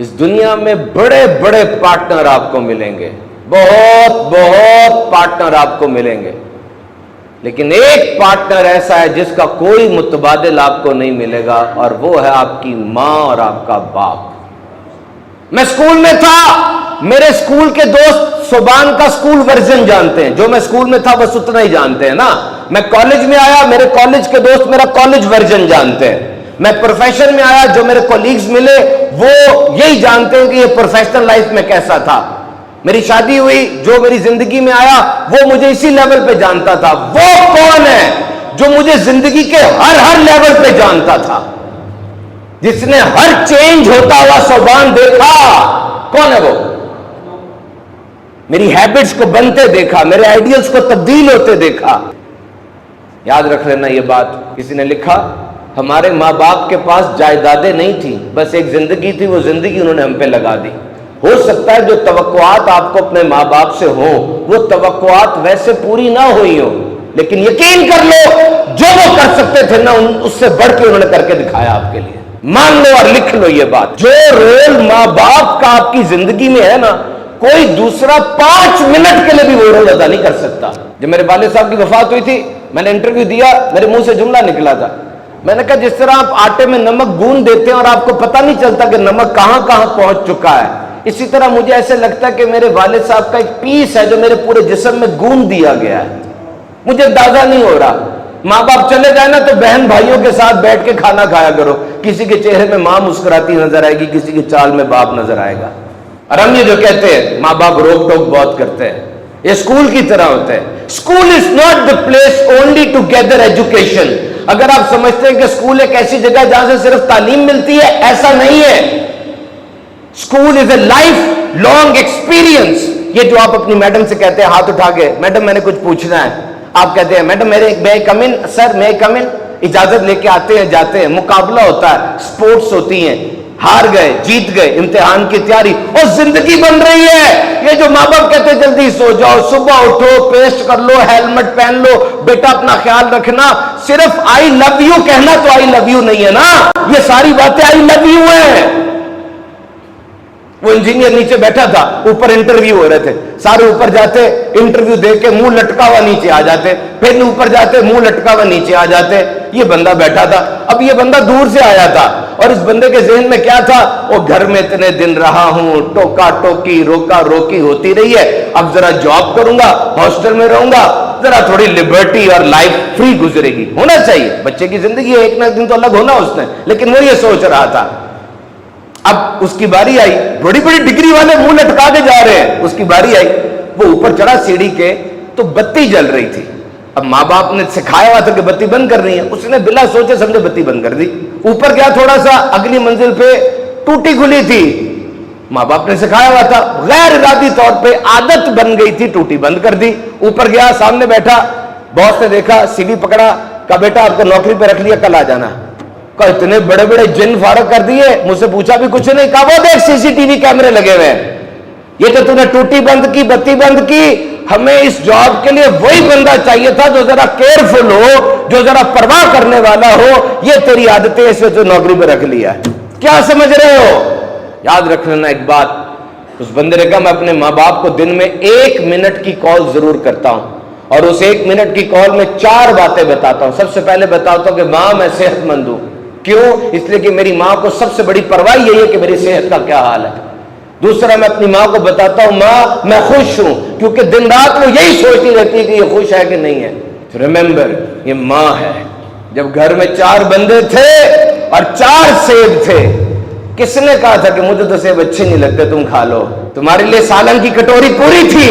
اس دنیا میں بڑے بڑے پارٹنر آپ کو ملیں گے، بہت بہت پارٹنر آپ کو ملیں گے، لیکن ایک پارٹنر ایسا ہے جس کا کوئی متبادل آپ کو نہیں ملے گا، اور وہ ہے آپ کی ماں اور آپ کا باپ۔ میں اسکول میں تھا، میرے اسکول کے دوست صوبان کا اسکول ورژن جانتے ہیں، جو میں اسکول میں تھا بس اتنا ہی جانتے ہیں نا۔ میں کالج میں آیا، میرے کالج کے دوست میرا کالج ورژن جانتے ہیں۔ میں پروفیشن میں آیا، جو میرے کولیگز ملے وہ یہی جانتے ہیں کہ یہ پروفیشنل لائف میں کیسا تھا۔ میری شادی ہوئی، جو میری زندگی میں آیا وہ مجھے اسی لیول پہ جانتا تھا۔ وہ کون ہے جو مجھے زندگی کے ہر لیول پہ جانتا تھا، جس نے ہر چینج ہوتا ہوا صوبان دیکھا؟ کون ہے وہ؟ میری ہیبٹس کو بنتے دیکھا، میرے آئیڈیلز کو تبدیل ہوتے دیکھا۔ یاد رکھ لینا یہ بات، کسی نے لکھا ہمارے ماں باپ کے پاس جائیدادیں نہیں تھیں، بس ایک زندگی تھی، وہ زندگی انہوں نے ہم پہ لگا دی۔ ہو سکتا ہے جو توقعات آپ کو اپنے ماں باپ سے ہوں وہ توقعات ویسے پوری نہ ہوئی ہوں، لیکن یقین کر لو جو وہ کر سکتے تھے نا اس سے بڑھ کے انہوں نے کر کے دکھایا آپ کے لیے۔ مان لو اور لکھ لو یہ بات، جو رول ماں باپ کا آپ کی زندگی میں ہے نا، کوئی دوسرا 5 منٹ کے لیے بھی وہ رول ادا نہیں کر سکتا۔ جب میرے والد صاحب کی وفات ہوئی تھی، میں نے انٹرویو دیا، میرے منہ سے جملہ نکلا تھا، میں نے کہا جس طرح آپ آٹے میں نمک گون دیتے ہیں اور آپ کو پتہ نہیں چلتا کہ نمک کہاں کہاں پہنچ چکا ہے، اسی طرح مجھے ایسے لگتا ہے کہ میرے والد صاحب کا ایک پیس ہے جو میرے پورے جسم میں گون دیا گیا ہے، مجھے اندازہ نہیں ہو رہا۔ ماں باپ چلے جائے نا تو بہن بھائیوں کے ساتھ بیٹھ کے کھانا کھایا کرو، کسی کے چہرے میں ماں مسکراتی نظر آئے گی، کسی کی چال میں باپ نظر آئے گا۔ اور ہم یہ جو کہتے ہیں ماں باپ روک ٹوک بہت کرتے ہیں، یہ اسکول کی طرح ہوتا ہے۔ School is not the place only to gather education. اگر آپ سمجھتے ہیں کہ اسکول ایک ایسی جگہ جہاں سے صرف تعلیم ملتی ہے، ایسا نہیں ہے۔ School is a life long experience. یہ جو آپ اپنی میڈم سے کہتے ہیں ہاتھ اٹھا کے میڈم میں نے کچھ پوچھنا ہے، آپ کہتے ہیں میڈم میں کم ان سر، میں کم ان، اجازت لے کے آتے ہیں جاتے ہیں، مقابلہ ہوتا ہے، سپورٹس ہوتی ہیں، ہار گئے جیت گئے، امتحان کی تیاری اور زندگی بن رہی ہے۔ یہ جو ماں باپ کہتے ہیں جلدی سو جاؤ، صبح اٹھو، پیسٹ کر لو، ہیلمٹ پہن لو، بیٹا اپنا خیال رکھنا، صرف آئی لو یو کہنا تو آئی لو یو نہیں ہے نا، یہ ساری باتیں آئی لو یو ہیں۔ وہ انجینئر نیچے بیٹھا تھا، اوپر انٹرویو ہو رہے تھے، سارے اوپر جاتے، انٹرویو دے کے منہ لٹکا ہوا نیچے آ جاتے، پھر اوپر جاتے منہ لٹکا ہوا نیچے آ جاتے۔ یہ بندہ بیٹھا تھا، اب یہ بندہ دور سے آیا تھا اور اس بندے کے ذہن میں کیا تھا؟ وہ گھر میں اتنے دن رہا ہوں، ٹوکا ٹوکی روکا روکی ہوتی رہی ہے، اب ذرا جاب کروں گا، ہاسٹل میں رہوں گا، ذرا تھوڑی لبرٹی اور لائف فری گزرے گی۔ ہونا چاہیے، بچے کی زندگی ہے، ایک نہ ایک دن تو الگ ہونا اس نے، لیکن وہ یہ سوچ رہا تھا۔ اب اس کی باری آئی، بڑی بڑی ڈگری والے منہ لٹکا کے جا رہے ہیں، اس کی باری آئی، وہ اوپر چڑھا سیڑھی کے تو بتی جل رہی تھی۔ اب ماں باپ نے سکھایا ہوا تھا کہ بتی بند کرنی ہے، اس نے بلا سوچے سمجھے بتی بند کر دی۔ اوپر گیا تھوڑا سا، اگلی منزل پہ ٹوٹی کھلی تھی، ماں باپ نے سکھایا ہوا تھا، غیر ارادی طور پہ عادت بن گئی تھی، ٹوٹی بند کر دی۔ اوپر گیا، سامنے بیٹھا، باس نے دیکھا، سی وی پکڑا، کہا بیٹا آپ کو نوکری پہ رکھ لیا، کل آ جانا۔ کہا اتنے بڑے بڑے جن فارغ کر دیے، مجھ سے پوچھا بھی کچھ نہیں۔ کہا وہ دیکھ سی ٹی وی کیمرے لگے ہوئے ہیں، یہ تو نے ٹوٹی بند کی، بتی بند کی، ہمیں اس جاب کے لیے وہی بندہ چاہیے تھا جو ذرا کیئرفل ہو، جو ذرا پرواہ کرنے والا ہو، یہ تیری عادتیں اس وجہ نوکری پہ رکھ لیا ہے۔ کیا سمجھ رہے ہو؟ یاد رکھ لینا ایک بات، اس بندے نے کہا میں اپنے ماں باپ کو دن میں 1 منٹ کی کال ضرور کرتا ہوں، اور اس 1 منٹ کی کال میں 4 باتیں بتاتا ہوں۔ سب سے پہلے بتاتا ہوں کہ ماں میں صحت مند ہوں، کیوں؟ اس لیے کہ میری ماں کو سب سے بڑی پرواہ یہی ہے کہ میری صحت کا کیا حال ہے۔ دوسرا، میں اپنی ماں کو بتاتا ہوں ماں میں خوش ہوں، کیونکہ دن رات وہ یہی سوچتی رہتی ہے کہ یہ خوش ہے کہ نہیں ہے۔ ریممبر، یہ ماں ہے۔ جب گھر میں 4 بندے تھے اور 4 سیب تھے، کس نے کہا تھا کہ مجھے تو سیب اچھے نہیں لگتے، تم کھا لو؟ تمہارے لیے سالن کی کٹوری پوری تھی۔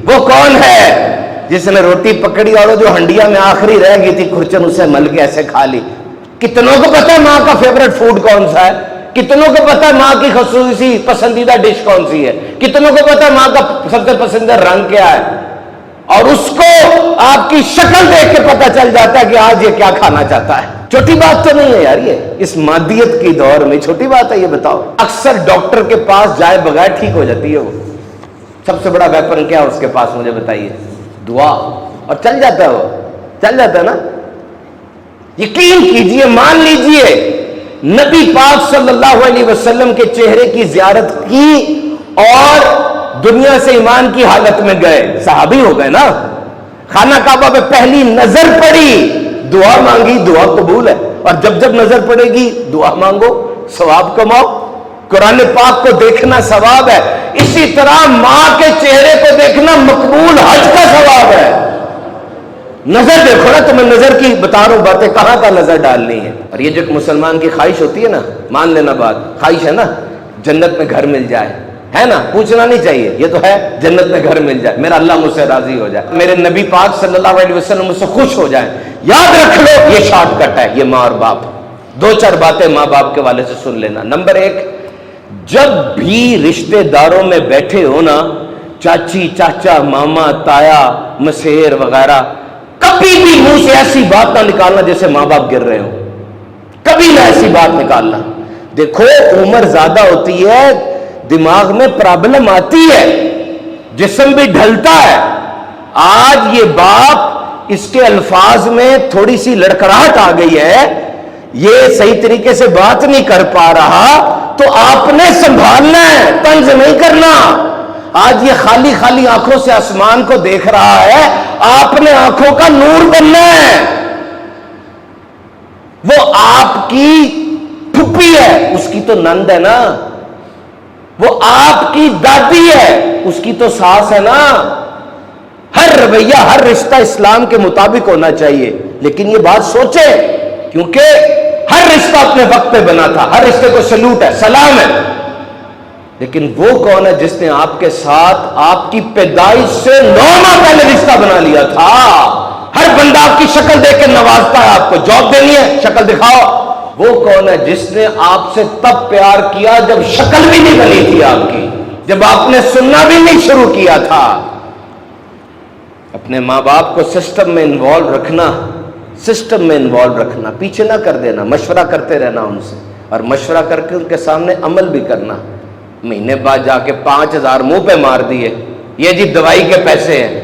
وہ کون ہے جس نے روٹی پکڑی اور وہ جو ہنڈیا میں آخری رہ گئی تھی کھرچن، اسے مل کے ایسے کھا لی؟ کتنوں کو پتا ہے ماں کا فیوریٹ فوڈ کون سا ہے؟ کتنوں کو پتا ہے ماں کی خصوصی پسندیدہ ڈش کون سی ہے؟ کتنوں کو پتا ہے ماں کا سب سے پسندیدہ رنگ کیا ہے؟ اور اس کو آپ کی شکل دیکھ کے پتا چل جاتا ہے کہ آج یہ کیا کھانا چاہتا ہے۔ چھوٹی بات تو نہیں ہے یار، یہ اس مادیت کی دور میں چھوٹی بات ہے؟ یہ بتاؤ، اکثر ڈاکٹر کے پاس جائے بغیر ٹھیک ہو جاتی ہے وہ۔ سب سے بڑا ویپن کیا ہے اس کے پاس؟ مجھے بتائیے، دعا، اور چل جاتا ہے وہ، چل جاتا ہے نا۔ یقین کیجئے، مان لیجئے نبی پاک صلی اللہ علیہ وسلم کے چہرے کی زیارت کی اور دنیا سے ایمان کی حالت میں گئے، صحابی ہو گئے نا، خانہ کعبہ پہ پہلی نظر پڑی، دعا مانگی، دعا قبول ہے، اور جب جب نظر پڑے گی دعا مانگو، ثواب کماؤ، قرآن پاک کو دیکھنا ثواب ہے، اسی طرح ماں کے چہرے کو دیکھنا مقبول حج کا ثواب ہے۔ نظر دیکھو نا، تمہیں نظر کی بتا رہا ہوں باتیں، کہاں کا نظر ڈالنی ہے۔ اور یہ جو مسلمان کی خواہش ہوتی ہے نا، مان لینا بات، خواہش ہے نا جنت میں گھر مل جائے، ہے نا، پوچھنا نہیں چاہیے، یہ تو ہے جنت میں گھر مل جائے، میرا اللہ مجھ سے راضی ہو جائے، میرے نبی پاک صلی اللہ علیہ وسلم مجھ سے خوش ہو جائے۔ یاد رکھ لو یہ شارٹ کٹ ہے، یہ ماں اور باپ، دو چار باتیں ماں باپ کے والے سے سن لینا۔ نمبر ایک، جب بھی رشتہ داروں میں بیٹھے ہو نا، چاچی چاچا ماما تایا مسیر وغیرہ، کبھی بھی منہ سے ایسی بات نہ نکالنا جیسے ماں باپ گر رہے ہو، کبھی نہ ایسی بات نکالنا۔ دیکھو عمر زیادہ ہوتی ہے، دماغ میں پرابلم آتی ہے، جسم بھی ڈھلتا ہے۔ آج یہ باپ، اس کے الفاظ میں تھوڑی سی لڑکڑاہٹ آ گئی ہے، یہ صحیح طریقے سے بات نہیں کر پا رہا، تو آپ نے سنبھالنا ہے، طنز نہیں کرنا۔ آج یہ خالی خالی آنکھوں سے آسمان کو دیکھ رہا ہے، آپ نے آنکھوں کا نور بننا ہے۔ وہ آپ کی پھپھی ہے، اس کی تو نند ہے نا، وہ آپ کی دادی ہے، اس کی تو ساس ہے نا۔ ہر رویہ، ہر رشتہ اسلام کے مطابق ہونا چاہیے، لیکن یہ بات سوچیں، کیونکہ ہر رشتہ اپنے وقت پہ بنا تھا، ہر رشتے کو سلوٹ ہے، سلام ہے، لیکن وہ کون ہے جس نے آپ کے ساتھ آپ کی پیدائش سے 9 ماہ پہلے رشتہ بنا لیا تھا؟ ہر بندہ آپ کی شکل دیکھ کے نوازتا ہے، آپ کو جاب دینی ہے شکل دکھاؤ۔ وہ کون ہے جس نے آپ سے تب پیار کیا جب شکل بھی نہیں بنی تھی آپ کی، جب آپ نے سننا بھی نہیں شروع کیا تھا؟ اپنے ماں باپ کو سسٹم میں انوالو رکھنا، سسٹم میں انوالو رکھنا، پیچھے نہ کر دینا، مشورہ کرتے رہنا ان سے، اور مشورہ کر کے ان کے سامنے عمل بھی کرنا۔ مہینے بعد جا کے 5000 منہ پہ مار دیے، یہ جی دوائی کے پیسے ہیں۔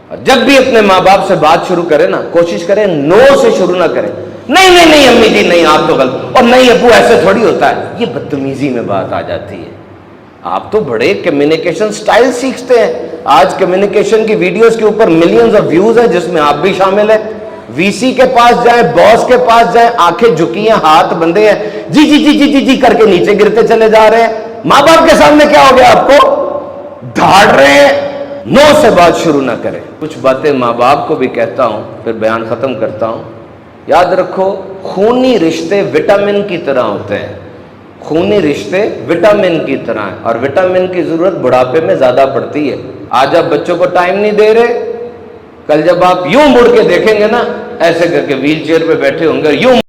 اور جب بھی اپنے ماں باپ سے بات شروع کرے نا، کوشش کرے نو سے شروع نہ کرے، نہیں نہیں نہیں امی جی نہیں آپ تو غلط، اور نہیں ابو ایسے تھوڑی ہوتا ہے، یہ بدتمیزی میں بات آ جاتی ہے۔ آپ تو بڑے کمیونیکیشن سٹائل سیکھتے ہیں، آج کمیونیکیشن کی ویڈیوز کے اوپر ملینز آف ویوز ہیں، جس میں آپ بھی شامل ہیں۔ وی سی کے پاس جائیں، باس کے پاس جائیں، آنکھیں جھکی ہیں، ہاتھ بندے ہیں، جی جی جی جی جی جی کر کے نیچے گرتے چلے جا رہے ہیں۔ ماں باپ کے سامنے کیا ہو گیا؟ آپ کو دھاڑ رہے ہیں، نو سے بات شروع نہ کریں۔ کچھ باتیں ماں باپ کو بھی کہتا ہوں، پھر بیان ختم کرتا ہوں۔ یاد رکھو، خونی رشتے وٹامن کی طرح ہوتے ہیں، خونی رشتے وٹامن کی طرح ہیں، اور وٹامن کی ضرورت بڑھاپے میں زیادہ پڑتی ہے۔ آج آپ بچوں کو ٹائم نہیں دے رہے، کل جب آپ یوں مڑ کے دیکھیں گے نا، ایسے کر کے ویل چیئر پہ بیٹھے ہوں گے، یوں